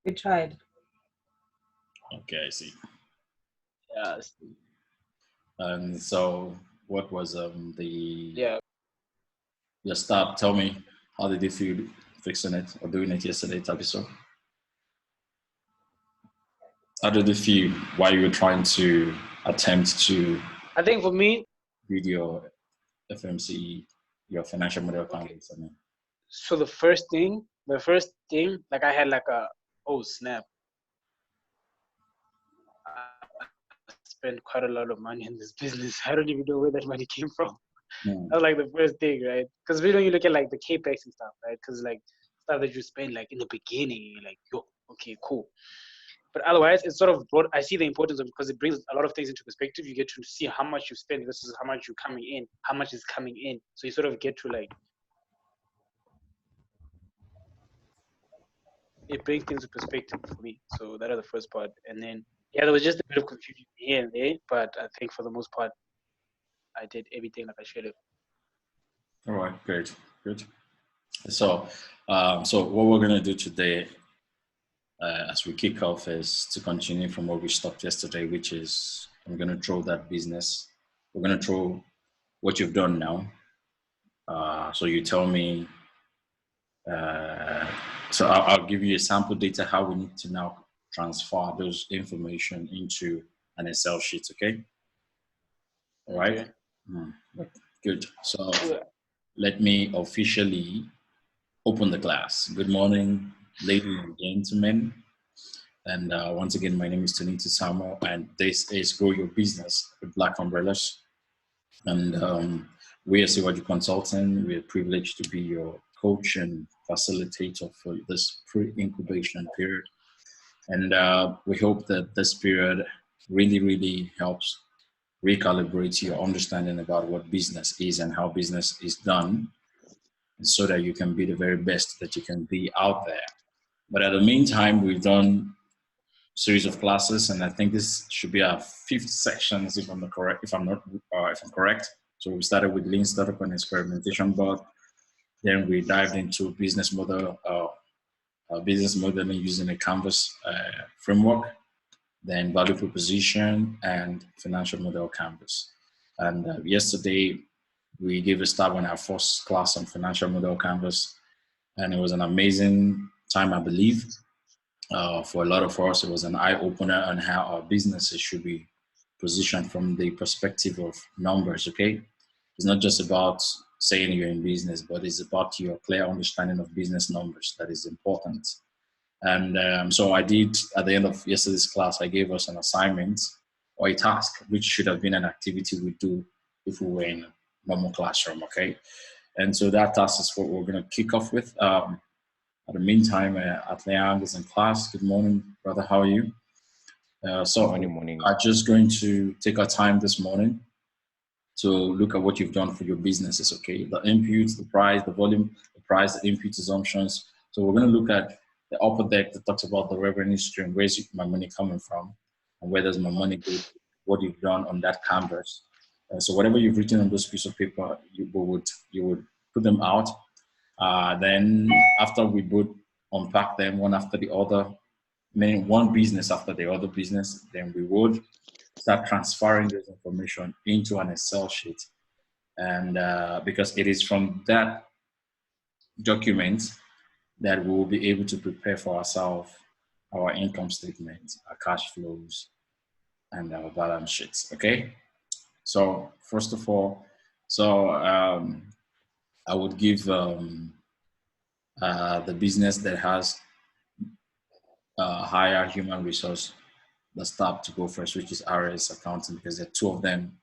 We tried. Okay, I see. Yes. And so, what was the Yeah. your start? Tell me, how did you feel fixing it or doing it yesterday's episode? How did you feel while you were trying to attempt to I think for me, read your FMC, your financial model okay. canvas? I mean, So the first thing, like I had like oh snap. I spent quite a lot of money in this business. I don't even know where that money came from. hmm, That was like the first thing, right? Because when you look at like the capex and stuff, right? Because like stuff that you spend like in the beginning, you're like, yo, okay, cool. But otherwise, it's sort of broad. I see the importance of because it brings a lot of things into perspective. You get to see how much you spend versus how much you're coming in, how much is coming in. So you sort of get to like it brings things into perspective for me. So that is the first part, and then yeah, there was just a bit of confusion here and there, but I think for the most part, I did everything like I should have. all right, great, good. So, so what we're gonna do today, as we kick off, is to continue from where we stopped yesterday, which is I'm gonna throw that business. We're gonna throw what you've done now. So you tell me. Uh, so I'll give you a sample data how we need to now transfer those information into an Excel sheet. Okay. All right. Okay. Good. So Yeah. let me officially open the class. Good morning, ladies and gentlemen. And once again, my name is Tonito Samuel, and this is Grow Your Business with Black Umbrellas. And we are CYG Consulting. We are privileged to be your coach and facilitator for this pre-incubation period. And we hope that this period really, really helps recalibrate your understanding about what business is and how business is done, and so that you can be the very best that you can be out there. But at the meantime, we've done series of classes, and I think this should be our fifth sections, if I'm not correct. If I'm correct. So we started with lean startup and experimentation board. Then we dived into business modeling using a Canvas framework. Then value proposition and financial model Canvas. And yesterday we gave a start on our first class on financial model Canvas, and it was an amazing time, I believe. For a lot of us, it was an eye opener on how our businesses should be positioned from the perspective of numbers. Okay, it's not just about saying you're in business, but it's about your clear understanding of business numbers that is important. And so I did, at the end of yesterday's class, I gave us an assignment or a task, which should have been an activity we do if we were in a normal classroom. Okay, and so that task is what we're going to kick off with. At the meantime, Atleang is in class. Good morning, brother. How are you? Morning. I'm just going to take our time this morning to look at what you've done for your businesses, okay? The inputs, the price, the volume, the price, the input assumptions. So we're going to look at the upper deck that talks about the revenue stream, where's my money coming from, and where does my money go to, what you've done on that canvas. So whatever you've written on this piece of paper, you would put them out. Then after we would unpack them one after the other, meaning one business after the other business, then we would start transferring this information into an Excel sheet. And because it is from that document that we will be able to prepare for ourselves our income statements, our cash flows, and our balance sheets. Okay. So first of all, I would give the business that has higher human resource the staff to go first, which is RS accounting, because there are two of them,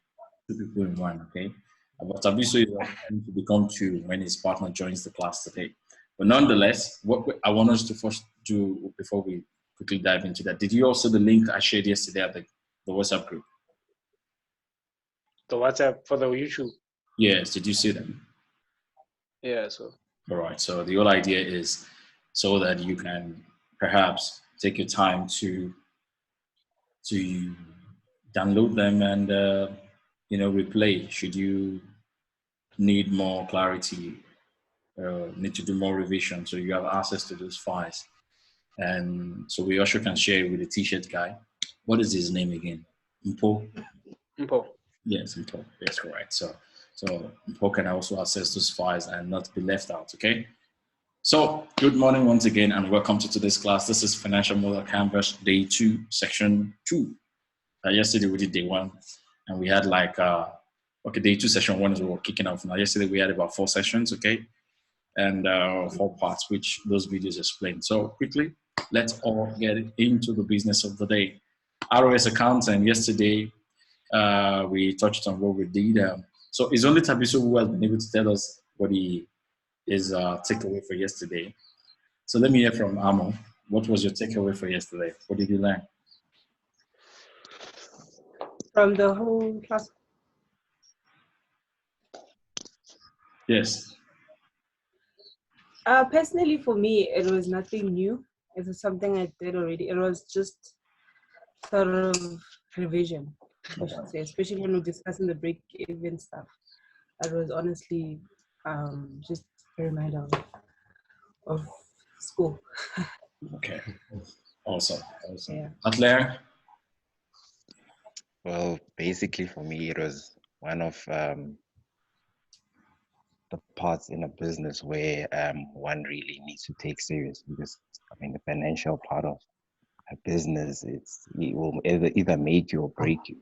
two people in one. Okay, but Abiso is going to become two when his partner joins the class today. But nonetheless, what I want us to first do before we quickly dive into that, did you also the link I shared yesterday at the WhatsApp group? The WhatsApp for the YouTube. Yes, did you see them? Yeah. So. All right. So the whole idea is so that you can perhaps take your time to download them and replay should you need more clarity, need to do more revision, so you have access to those files. And so we also can share it with the t-shirt guy. What is his name again? Mpo? Mpo. Yes, Mpo. Yes, correct. So Mpo can also access those files and not be left out, okay? So good morning once again and welcome to today's class. This is Financial Model Canvas Day 2, Section 2. Yesterday we did Day 1 and we had like, Day 2, Session 1 is what we're kicking off now. Yesterday we had about 4 sessions, okay? And 4 parts, which those videos explain. So quickly, let's all get into the business of the day. ROS accountant, yesterday we touched on what we did. So it's only Tabiso who has been able to tell us what his takeaway for yesterday. So let me hear from Amo. What was your takeaway for yesterday? What did you learn? From the whole class? Yes. Personally, for me, it was nothing new. It was something I did already. It was just sort of revision, I should say, especially when we're discussing the break-even stuff. It was honestly just a reminder of school. Okay. Awesome. Yeah. Atler? Well, basically for me, it was one of the parts in a business where one really needs to take serious, because I mean the financial part of a business, it will either make you or break you.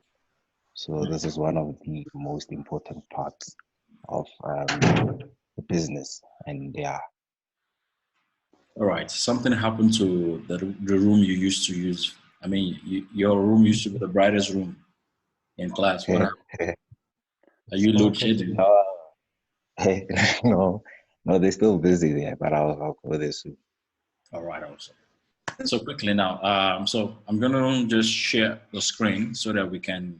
So this is one of the most important parts of the business. And yeah. All right. Something happened to the room you used to use. I mean, your room used to be the brightest room in class. What happened? Are you load shedding? No, they're still busy there, but I'll go there soon. All right, awesome. So quickly now, so I'm gonna just share the screen so that we can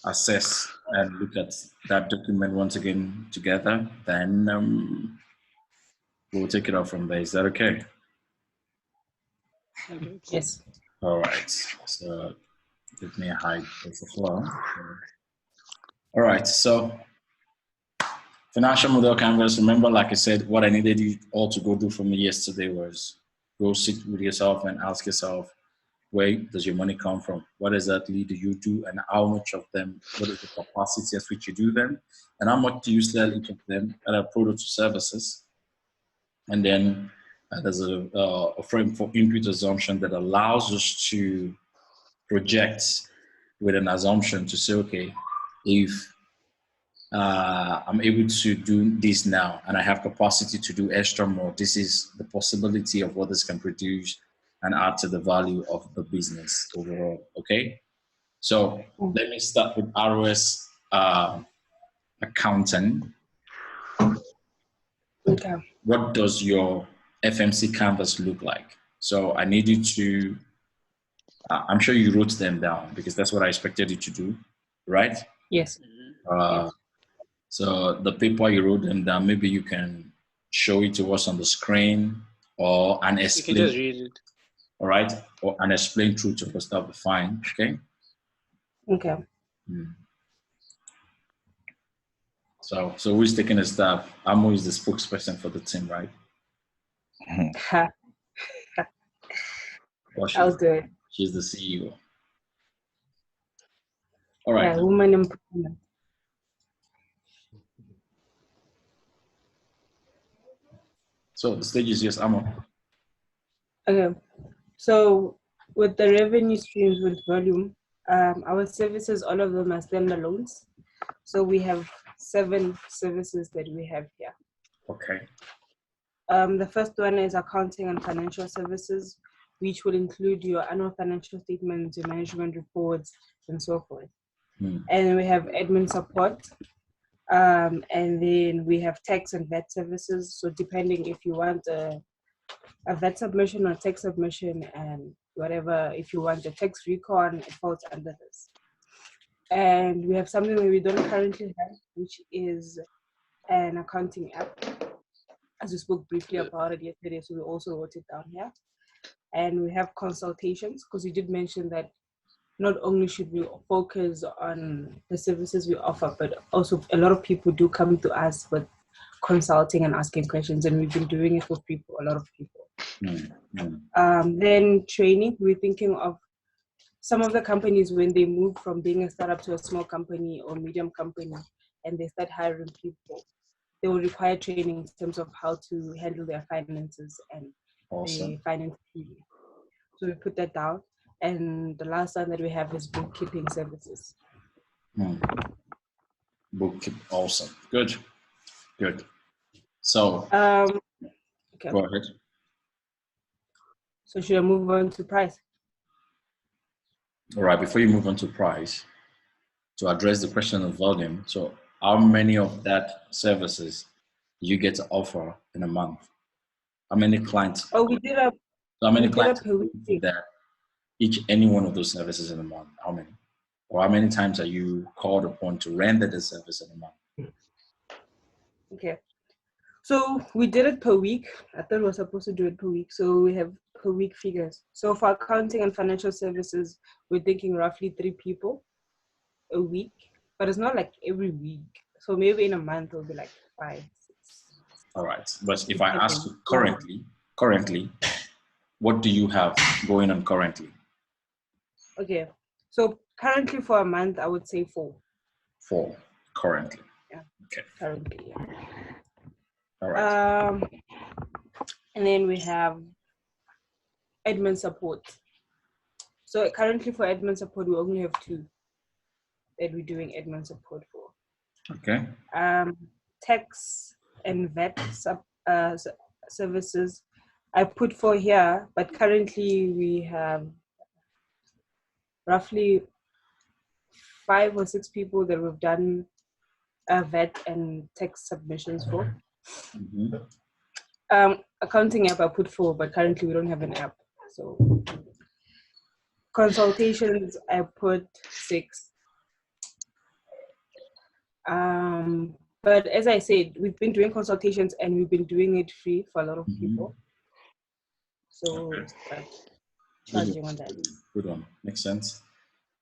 assess and look at that document once again together. Then we'll take it off from there. Is that okay? Okay. Yes. All right. So let me hide this as well. All right. So financial model canvas. Remember, like I said, what I needed you all to go do for me yesterday was go sit with yourself and ask yourself, where does your money come from? What exactly do you do, and how much of them, what is the capacity at which you do them, and how much do you sell each of them at a product or services? And then there's a frame for input assumption that allows us to project with an assumption to say, okay, if I'm able to do this now and I have capacity to do extra more, this is the possibility of what this can produce and add to the value of the business overall, okay? So let me start with ROS accounting. Okay. What does your FMC canvas look like? So I need you to, I'm sure you wrote them down because that's what I expected you to do, right? Yes. Yes. So the paper you wrote them down, maybe you can show it to us on the screen or and explain. You can just read it. All right, or and explain through to us. That'll be fine. Okay. Okay. So who's taking a stab? Amo is the spokesperson for the team, right? I'll do it. She's the CEO. All right. Yeah, woman empowerment. So the stage is yours, Amo. Okay. So with the revenue streams with volume, our services, all of them are standalones. So we have 7 services that we have here. Okay. The first one is accounting and financial services, which will include your annual financial statements, your management reports, and so forth. And we have admin support. And then we have tax and VAT services. So depending if you want a VAT submission or tax submission and whatever, if you want a tax recon, it falls under this. And we have something that we don't currently have, which is an accounting app. As we spoke briefly about it yesterday, so we also wrote it down here. And we have consultations, because you did mention that not only should we focus on the services we offer, but also a lot of people do come to us with consulting and asking questions, and we've been doing it for people, a lot of people. Then training, we're thinking of some of the companies when they move from being a startup to a small company or medium company and they start hiring people, they will require training in terms of how to handle their finances and the finance team. So we put that down. And the last one that we have is bookkeeping services. Bookkeeping, awesome. Good. So, okay. Go ahead. So should I move on to price? All right, before you move on to price, to address the question of volume, so how many of that services do you get to offer in a month? How many clients? Oh, we did a So how many clients that any one of those services in a month? How many? Or how many times are you called upon to render the service in a month? Okay. So we did it per week. I thought we were supposed to do it per week. So we have per week figures. So for accounting and financial services, we're thinking roughly 3 people a week, but it's not like every week. So maybe in a month it'll be like 5, 6. All right. But if I ask you currently, what do you have going on currently? Okay. So currently for a month, I would say 4. 4 currently. Yeah. Okay. Currently, yeah. All right. And then we have admin support. So currently for admin support, we only have 2 that we're doing admin support for. Okay. Tax and VAT services, I put 4 here, but currently we have roughly 5 or 6 people that we've done VAT and tax submissions for. Accounting app, I put 4, but currently we don't have an app. So consultations, I put 6. But as I said, we've been doing consultations and we've been doing it free for a lot of people. So start charging on that. Good one. Makes sense.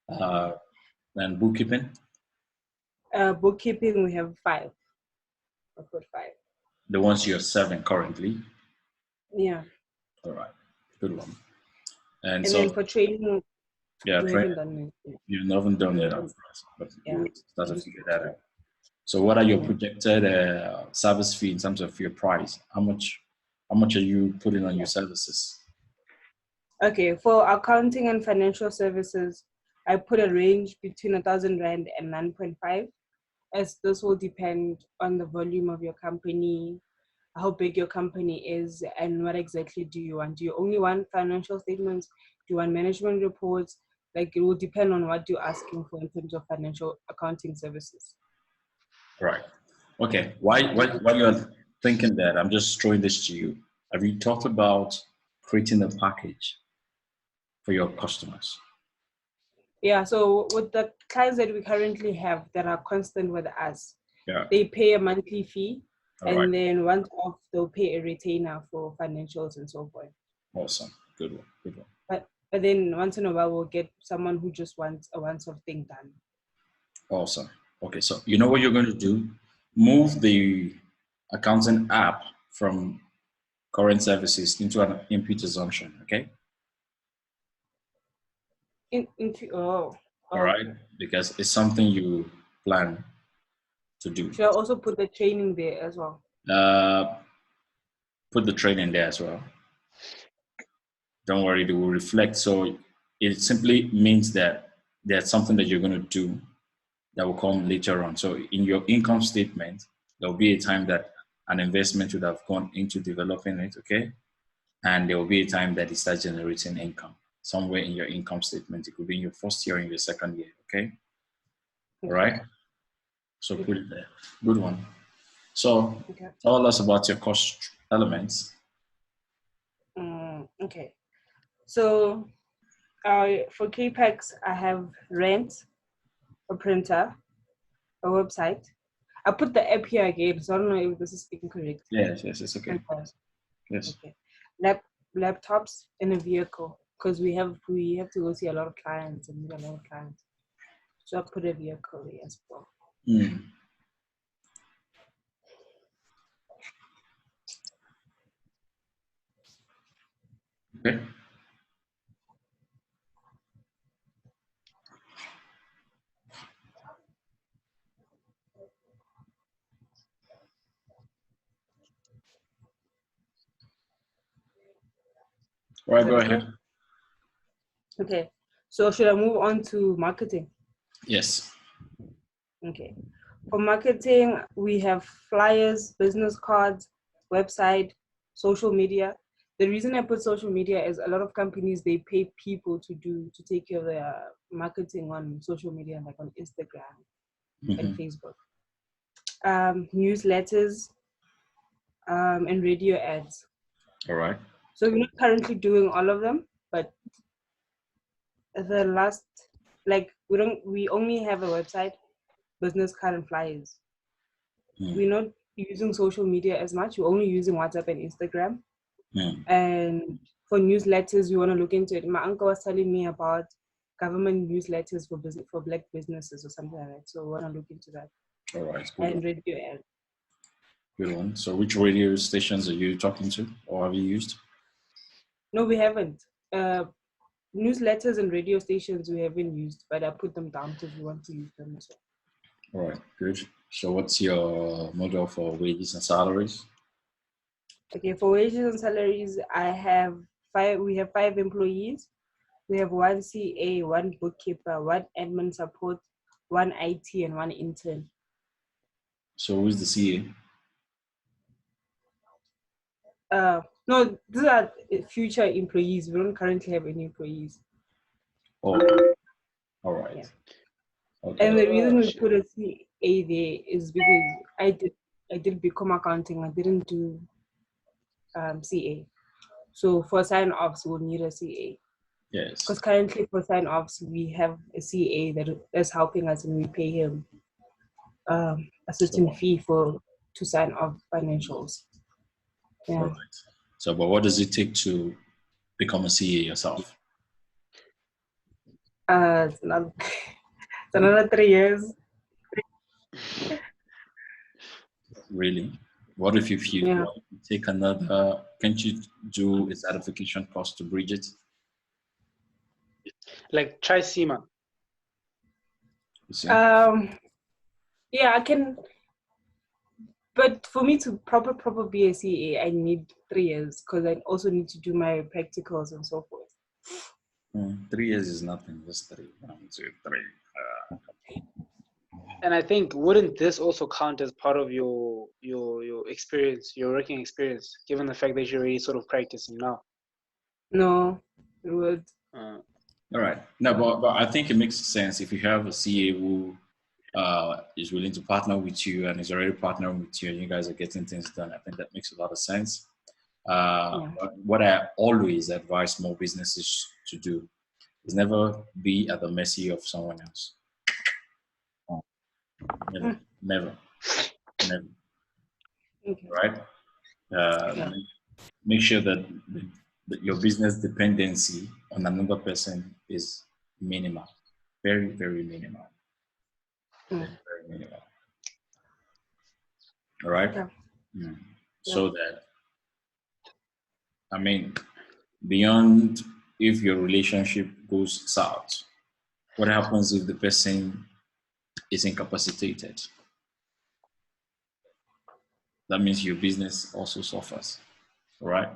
And bookkeeping? Bookkeeping, we have 5. I put 5. The ones you're serving currently? Yeah. All right. Good one. And so then for training, training. You haven't done it, but you start to figure that out. So what are your projected service fee in terms of your price? How much are you putting on your services? Okay, for accounting and financial services, I put a range between 1,000 Rand and 9.5, as this will depend on the volume of your company, how big your company is, and what exactly do you want. Do you only want financial statements? Do you want management reports? Like, it will depend on what you're asking for in terms of financial accounting services. Right. Okay. While you're thinking that, I'm just throwing this to you. Have you talked about creating a package for your customers? Yeah. So with the clients that we currently have that are constant with us, they pay a monthly fee, then once off, they'll pay a retainer for financials and so forth. Awesome. Good one. But then once in a while, we'll get someone who just wants a once-off thing done. Awesome. Okay, so you know what you're going to do? Move the accounting app from current services into an input assumption, okay? All right, because it's something you plan to do. Should I also put the training there as well? Put the training there as well. Don't worry, they will reflect. So it simply means that there's something that you're going to do that will come later on. So in your income statement, there'll be a time that an investment would have gone into developing it, okay? And there will be a time that it starts generating income. Somewhere in your income statement, it could be in your first year or in your second year, okay? All right? So put it there. Good one. So tell us about your cost elements. Okay. So for CAPEX, I have rent, a printer, a website. I put the app here again, so I don't know if this is incorrect. Yes, it's okay. Yes. Okay. Laptops and a vehicle, because we have to go see a lot of clients and meet a lot of clients. So I put a vehicle here as well. Okay. All right, go ahead. Okay. So should I move on to marketing? Yes. Okay. For marketing, we have flyers, business cards, website, social media. The reason I put social media is a lot of companies, they pay people to take care of their marketing on social media, like on Instagram and Facebook. Newsletters, and radio ads. All right. So we're not currently doing all of them, but the last, like we only have a website, business card and flyers. We're not using social media as much. We're only using WhatsApp and Instagram. And for newsletters, we want to look into it. My uncle was telling me about government newsletters for Black businesses or something like that. So we want to look into that. All right. And radio ads. Good one. So which radio stations are you talking to or have you used? No, we haven't. Newsletters and radio stations we haven't used, but I put them down because we want to use them as well. All right, good. So what's your model for wages and salaries? Okay, for wages and salaries, we have 5 employees. We have 1 CA, 1 bookkeeper, 1 admin support, 1 IT, and 1 intern. So who's the CA? No, these are future employees. We don't currently have any employees. Oh, all right. Yeah. Okay. And the reason we put a CA there is because I did become accounting. I didn't do CA. So for sign-offs, we'll need a CA. Yes. Because currently for sign-offs, we have a CA that's helping us, and we pay him a certain fee to sign off financials. Yeah. All right. So, but what does it take to become a CA yourself? It's another 3 years. Really? What if you take another? Can't you do a certification course to bridge it? Like try SEMA. Yeah, I can. But for me to proper be a CA, I need 3 years because I also need to do my practicals and so forth. 3 years is nothing. Just 3. 1, 2, 3. And I think wouldn't this also count as part of your experience, your working experience, given the fact that you're already sort of practicing now? No, it would. All right. No, but I think it makes sense if you have a CA who is willing to partner with you and is already partnering with you and you guys are getting things done. I think that makes a lot of sense. What I always advise small businesses to do is never be at the mercy of someone else. Never. Okay. Right? Make sure that your business dependency on another person is minimal. Very, very minimal. Very minimal. All right? Yeah. So that, I mean, beyond if your relationship goes south, what happens if the person is incapacitated? That means your business also suffers, all right?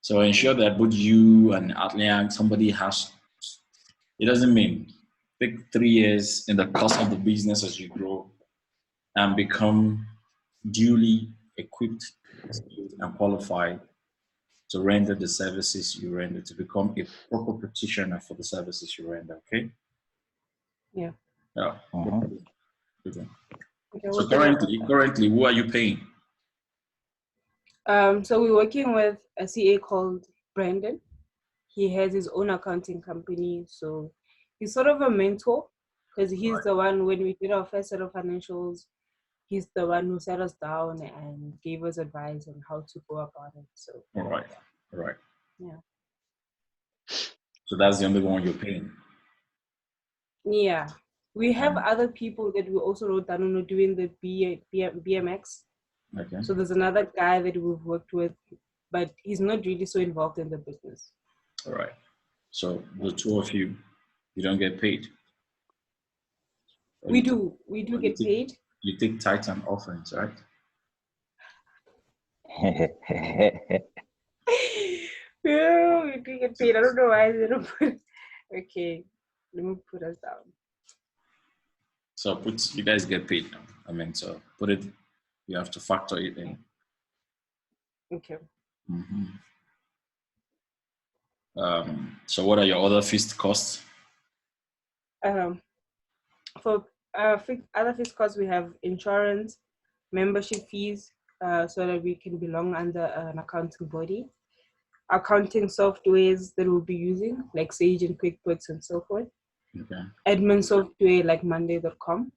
So ensure that both you and Atliang, somebody has, it doesn't mean take 3 years in the course of the business as you grow and become duly equipped, skilled, and qualified to render the services you render, to become a proper practitioner for the services you render, okay? Yeah. Yeah. Okay, So currently, who are you paying? So we're working with a CA called Brandon. He has his own accounting company, so he's sort of a mentor because he's the one, when we did our first set of financials, he's the one who sat us down and gave us advice on how to go about it. So All right. Yeah. So that's the only one you're paying? Yeah. We have other people that we also wrote down doing the BMX. Okay. So there's another guy that we've worked with, but he's not really so involved in the business. All right. So the two of you, you don't get paid. Or We you take- do. We do or you get take- paid. You take tithes and offerings, right? Yeah, we do get paid. I don't know why they don't put. Okay, let me put us down. So you guys get paid now. I mean, so put it. You have to factor it in. Okay. Mm-hmm. So what are your other fixed costs? For other fixed costs, we have insurance, membership fees, so that we can belong under an accounting body, accounting softwares that we'll be using, like Sage and QuickBooks and so forth, Okay. admin software like Monday.com,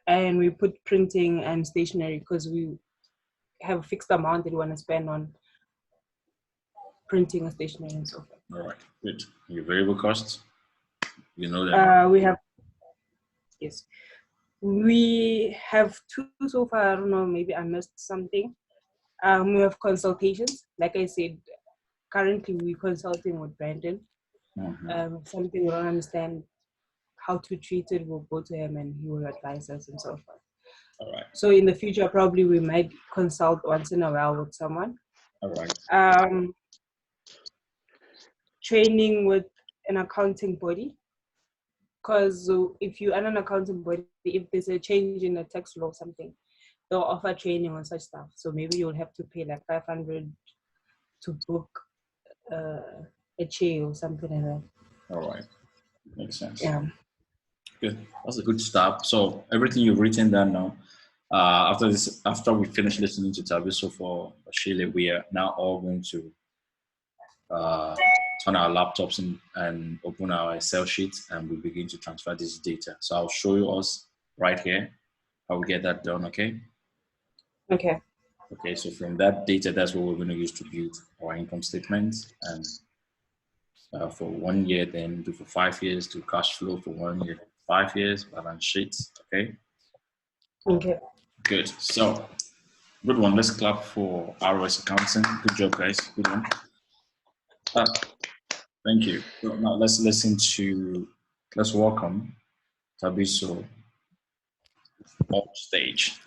and we put printing and stationery because we have a fixed amount that we want to spend on printing and stationery and so forth. All right. Good. Your variable costs, you know them. We have, yes, we have two so far. I don't know, maybe I missed something. We have consultations. Like I said, currently we're consulting with Brandon. Mm-hmm. Something we don't understand how to treat it, we'll go to him and he will advise us and so forth. All right. So in the future, probably we might consult once in a while with someone. All right. Training with an accounting body. Because if you are an accounting body, if there's a change in the tax law or something, they'll offer training on such stuff. So maybe you'll have to pay like 500 to book a chair or something like that. All right. Makes sense. Yeah. Good. That's a good start. So everything you've written down now, after we finish listening to Tabiso for Sheila, we are now all going to turn our laptops and open our Excel sheets, and we begin to transfer this data. So I'll show you us right here how we get that done. Okay. Okay. Okay. So from that data, that's what we're going to use to build our income statements, and for 1 year, then do for 5 years, do cash flow for 1 year, 5 years, balance sheets. Okay. Okay. Good. So, good one. Let's clap for ROS Accounting. Good job, guys. Good one. Thank you. So now let's welcome Tabiso on stage.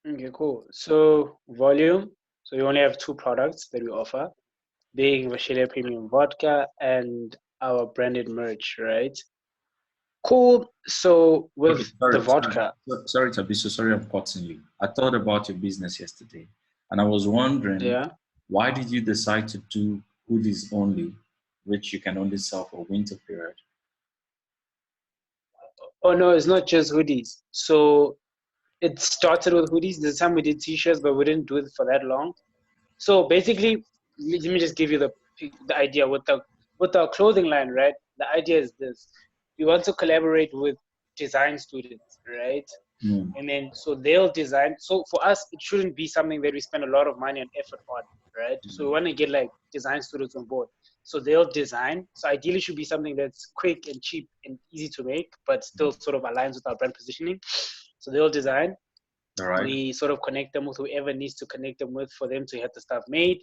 Okay, cool. So volume. So we only have two products that we offer, being Vashile Premium Vodka and our branded merch, right? Cool. So with the vodka. Sorry, Tabiso. Sorry, I'm cutting you. I thought about your business yesterday, and I was wondering, why did you decide to do hoodies only, which you can only sell for winter period? Oh no, it's not just hoodies. So it started with hoodies. There's time we did t-shirts, but we didn't do it for that long. So basically, let me just give you the idea with our clothing line, right? The idea is this: we want to collaborate with design students, right? And then so they'll design. So for us, it shouldn't be something that we spend a lot of money and effort on, right? So we want to get like design students on board. So they'll design. So ideally, it should be something that's quick and cheap and easy to make, but still sort of aligns with our brand positioning. So they'll design. All right. We sort of connect them with whoever needs to connect them with for them to have the stuff made,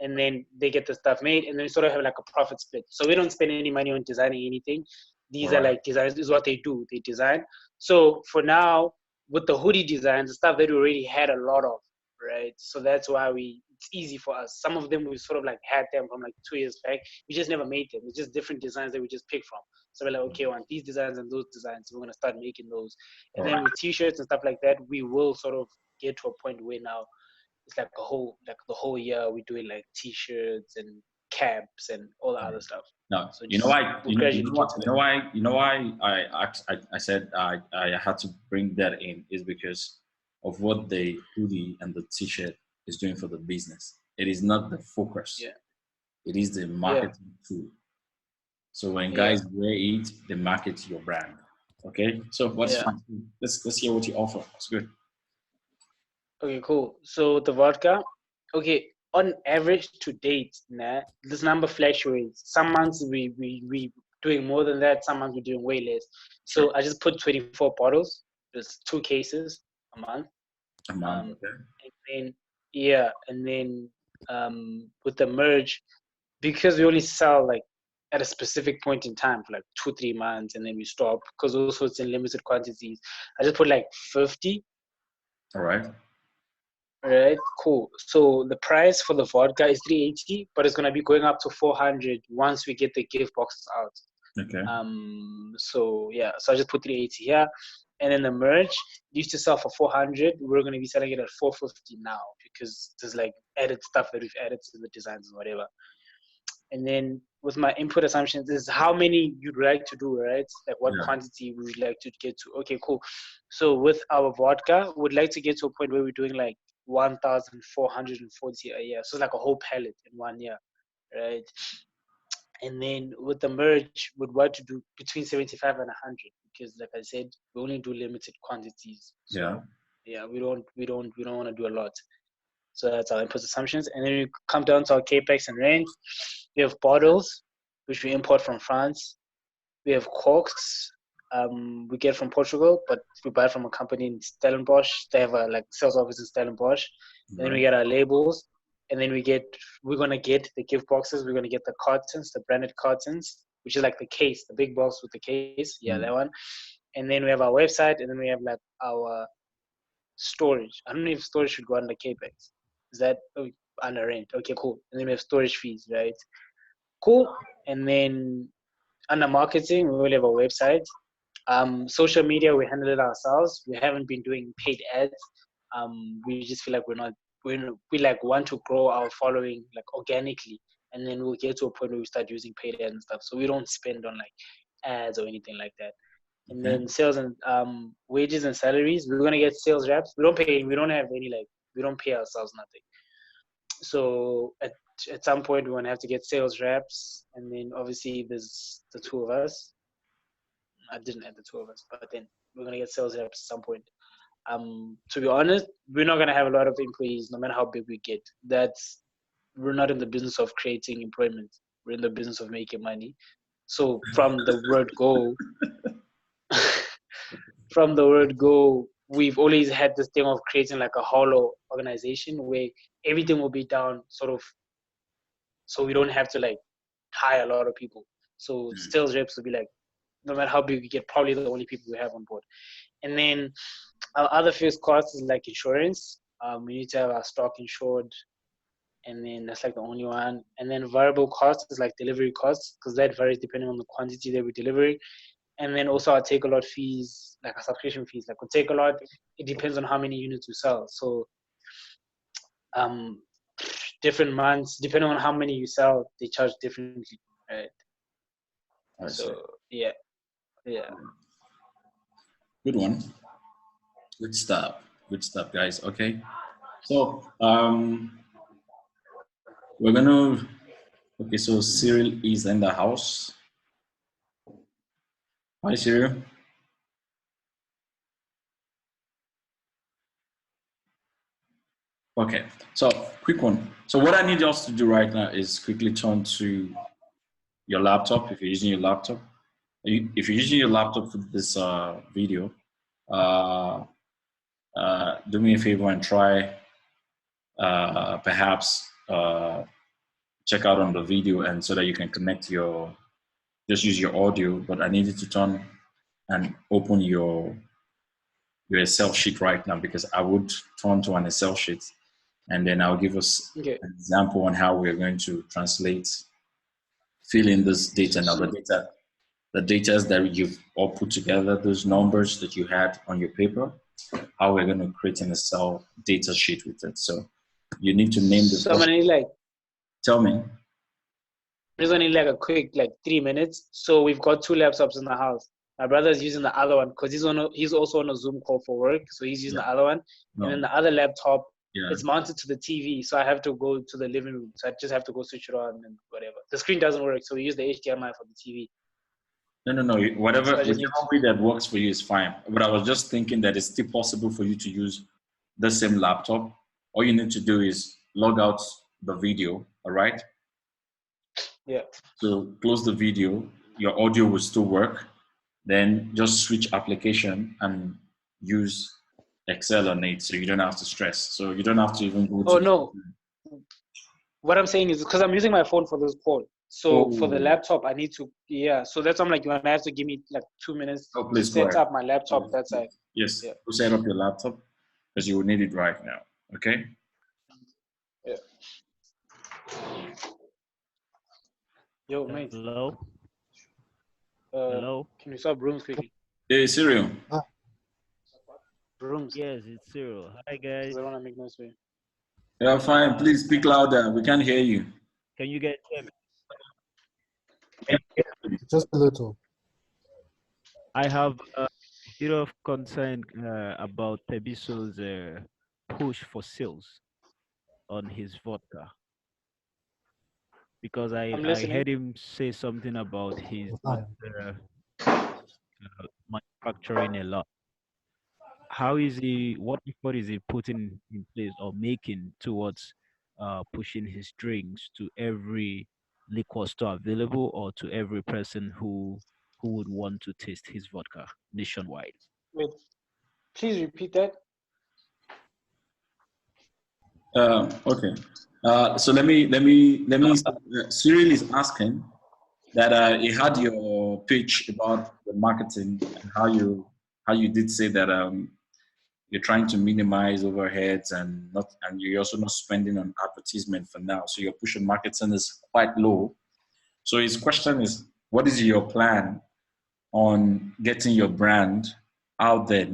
and then they get the stuff made, and then we sort of have like a profit split. So we don't spend any money on designing anything. These are like designs. This is what they do. They design. So for now, with the hoodie designs, the stuff that we already had a lot of, right? So that's why it's easy for us. Some of them we sort of like had them from like 2 years back. We just never made them. It's just different designs that we just pick from. So we're like, okay, I want these designs and those designs. So we're gonna start making those. And then with t-shirts and stuff like that, we will sort of get to a point where now it's like the whole year we're doing like t-shirts and caps and all the other stuff. No, so you know why? We'll You know why I said I had to bring that in is because of what the hoodie and the t-shirt is doing for the business. It is not the focus. Yeah. It is the marketing tool. So when guys wear it, they market your brand. Okay. So what's fun? Let's hear what you offer. It's good. Okay, cool. So the vodka. Okay, on average to date, this number fluctuates. Some months we doing more than that. Some months we're doing way less. So I just put 24 bottles. There's 2 cases a month. A month. And then and then with the merge, because we only sell like at a specific point in time for like 2-3 months and then we stop because also it's in limited quantities. I just put like 50. All right. All right, cool. So the price for the vodka is 380, but it's gonna be going up to 400 once we get the gift boxes out. Okay. So yeah, so I just put 380 here, and then the merch used to sell for 400. We're gonna be selling it at 450 now because there's like added stuff that we've added to the designs and whatever. And then with my input assumptions is how many you'd like to do, right? Like what quantity we would like to get to. Okay, cool. So with our vodka, we'd like to get to a point where we're doing like 1,440 a year. So it's like a whole pallet in 1 year, right? And then with the merch, we'd want to do between 75 and 100 because, like I said, we only do limited quantities. So, yeah, we don't want to do a lot. So that's our input assumptions. And then we come down to our capex and rent. We have bottles, which we import from France. We have corks, we get from Portugal, but we buy from a company in Stellenbosch. They have a like sales office in Stellenbosch. And then we get our labels. And then we're gonna get the gift boxes. We're gonna get the cartons, the branded cartons, which is like the case, the big box with the case. Yeah, that one. And then we have our website, and then we have like our storage. I don't know if storage should go under capex. Is that under rent? Okay, cool. And then we have storage fees, right? Cool. And then under marketing, we will have a website. Social media, we handle it ourselves. We haven't been doing paid ads. We just feel like we like want to grow our following like organically, and then we'll get to a point where we start using paid ads and stuff. So we don't spend on like ads or anything like that. And then sales and wages and salaries, we're gonna get sales reps. We don't pay ourselves nothing. So at some point we're gonna have to get sales reps, and then obviously there's the two of us. I didn't add the two of us, but then we're gonna get sales reps at some point. To be honest, we're not gonna have a lot of employees, no matter how big we get. We're not in the business of creating employment. We're in the business of making money. So from the word go, we've always had this thing of creating like a hollow organization where everything will be down sort of, so we don't have to like hire a lot of people. So sales reps will be like, no matter how big we get, probably the only people we have on board. And then our other fixed costs is like insurance. We need to have our stock insured, and then that's like the only one. And then variable costs is like delivery costs, because that varies depending on the quantity that we deliver. And then also our take a lot fees, like our subscription fees. Like we take a lot, it depends on how many units we sell. So different months, depending on how many you sell, they charge differently, right? So yeah. Good one. Good stuff, guys. Okay, so we're gonna. Okay, so Cyril is in the house. Hi, Cyril. Okay, so quick one. So what I need us to do right now is quickly turn to your laptop. If you're using your laptop, if you're using your laptop for this video, do me a favor and try perhaps check out on the video, and so that you can connect just use your audio, but I need you to turn and open your Excel sheet right now, because I would turn to an Excel sheet, and then I'll give us an example on how we're going to fill in this data. Now the data that you've all put together, those numbers that you had on your paper, how we're going to create an Excel data sheet with it. So you need to name the Tell me. There's only like a quick 3 minutes. So we've got 2 laptops in the house. My brother's using the other one because he's also on a Zoom call for work. So he's using the other one. And then the other laptop, it's mounted to the TV. So I have to go to the living room. So I just have to go switch it on and whatever. The screen doesn't work. So we use the HDMI for the TV. No. Whichever way that works for you is fine. But I was just thinking that it's still possible for you to use the same laptop. All you need to do is log out the video, all right? Yeah. So close the video, your audio will still work. Then just switch application and use Excel on it, so you don't have to stress. So you don't have to even go to... Oh, no. What I'm saying is because I'm using my phone for this call. So for the laptop, I need to, So that's why I'm like, you have to give me like 2 minutes to set up my laptop that side. Yes, Yeah. to set up your laptop because you will need it right now. Okay. Yeah. Yo, mate. Hello. Hello. Can you stop Brooms quickly? Hey, Cyril. Brooms. Yes, it's Cyril. Hi guys. I don't want to make noise for you. Yeah, fine. Please speak louder. We can't hear you. Can you guys hear me? Just a little. I have a bit of concern about Tebiso's push for sales on his vodka because I heard him say something about his not manufacturing a lot. How is he? What effort is he putting in place or making towards pushing his drinks to every liquor store available or to every person who would want to taste his vodka nationwide? Wait, please repeat that. Okay. So let me. Cyril is asking that he had your pitch about the marketing and how you did say that you're trying to minimize overheads and you're also not spending on advertisement for now. So your push on marketing is quite low. So his question is, what is your plan on getting your brand out there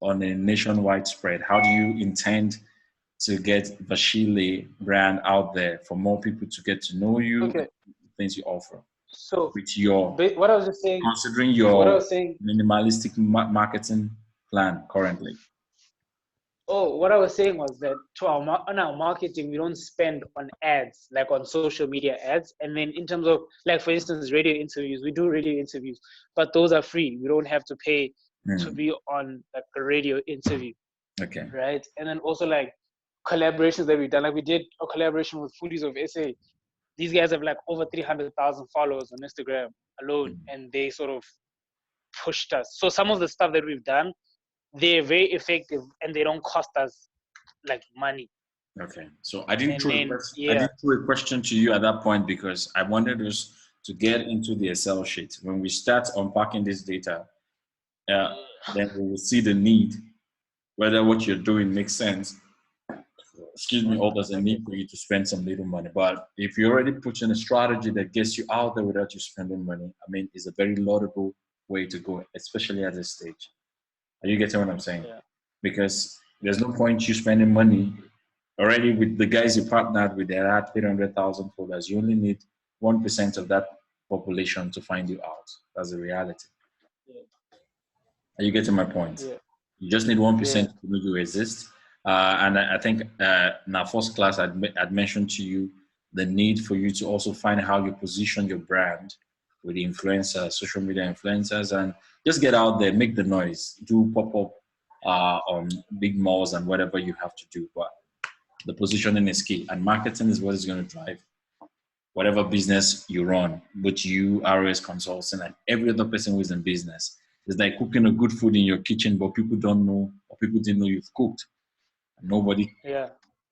on a nationwide spread? How do you intend to get Vashile brand out there for more people to get to know you, and things you offer? So with your, what I was just saying, considering your minimalistic marketing plan currently. What I was saying was that on our marketing, we don't spend on ads, like on social media ads. And then in terms of, like, for instance, radio interviews, we do radio interviews, but those are free. We don't have to pay to be on like a radio interview. Okay. Right. And then also like collaborations that we've done. Like we did a collaboration with Foodies of SA. These guys have like over 300,000 followers on Instagram alone, and they sort of pushed us. So some of the stuff that we've done, they're very effective and they don't cost us like money. Okay, so I didn't throw a question to you at that point because I wanted us to get into the Excel sheet. When we start unpacking this data, then we will see the need, whether what you're doing makes sense. Excuse me, or there's a need for you to spend some little money. But if you already put in a strategy that gets you out there without you spending money, I mean, it's a very laudable way to go, especially at this stage. Are you getting what I'm saying? Yeah. Because there's no point you spending money already with the guys you partnered with. There are 300,000 followers. You only need 1% of that population to find you out. That's the reality. Yeah. Are you getting my point? Yeah. You just need 1% to make you exist. And I think in our first class, I'd mentioned to you the need for you to also find how you position your brand with the influencers, social media influencers, and just get out there, make the noise, do pop-up on big malls and whatever you have to do. But the positioning is key, and marketing is what is going to drive whatever business you run, but you, ROS Consulting, and every other person who is in business. It's like cooking a good food in your kitchen, but people don't know, or people didn't know you've cooked. And nobody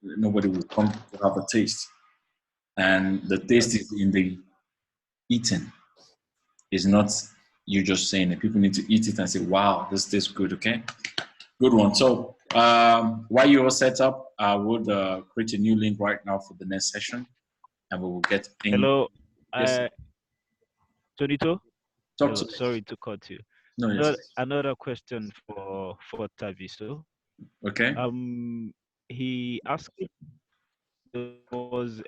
will come to have a taste. And the taste is in the eating. It's not you just saying it. People need to eat it and say, wow, this tastes good, okay? Good one. So while you're all set up, I would create a new link right now for the next session, and we will get in. Hello, yes. Tonito? Talk to sorry to cut you. No, yes. Another question for Taviso. Okay. He asked if there was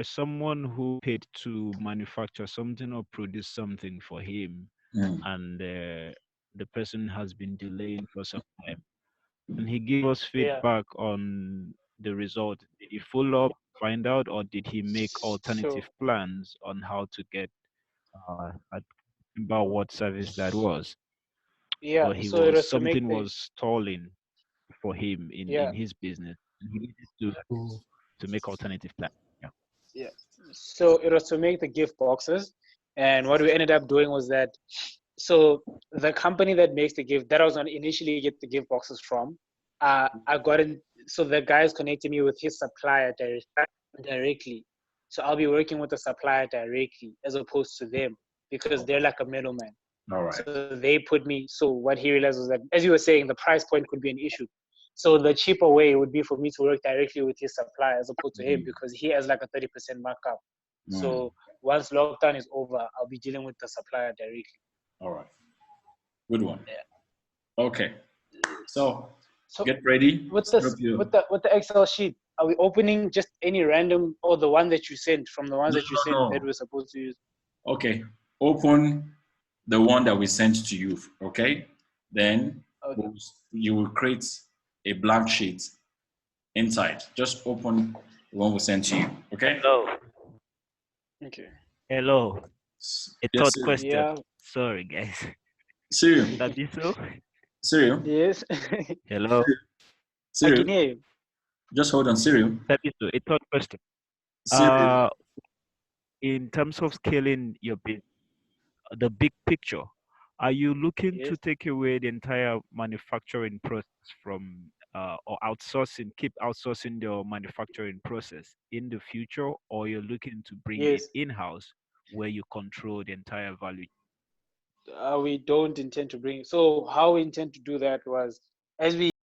someone who paid to manufacture something or produce something for him, and the person has been delaying for some time. And he gave us feedback on the result. Did he follow up, find out, or did he make alternative plans on how to get about what service that was? Yeah, or he so was something was stalling for him in his business. He needed to make alternative plans. Yeah. So it was to make the gift boxes, and what we ended up doing was that. So the company that makes the gift, that I was going to initially get the gift boxes from, I got in. So the guys connected me with his supplier directly, So I'll be working with the supplier directly as opposed to them because they're like a middleman. All right. So they put me. So what he realized was that, as you were saying, the price point could be an issue. So the cheaper way would be for me to work directly with his supplier as opposed to him because he has like a 30% markup. So once lockdown is over, I'll be dealing with the supplier directly. All right. Good one. Yeah. Okay. So get ready. With the Excel sheet, are we opening just any random or the one that you sent from the ones that you sent that we're supposed to use? Okay. Open the one that we sent to you. Okay. Then you will create a blank sheet inside. Just open the one we sent to you. Okay. Hello. Okay. Hello. A third question. Yeah. Sorry, guys. Cyril. That be so? Cyril. Yes. Hello. I can hear you. Just hold on, Cyril. That be so. A third question. Cyril. In terms of scaling your business, the big picture, are you looking to take away the entire manufacturing process from or keep outsourcing your manufacturing process in the future, or you're looking to bring it in-house where you control the entire value? We don't intend to bring. So how we intend to do that was, as we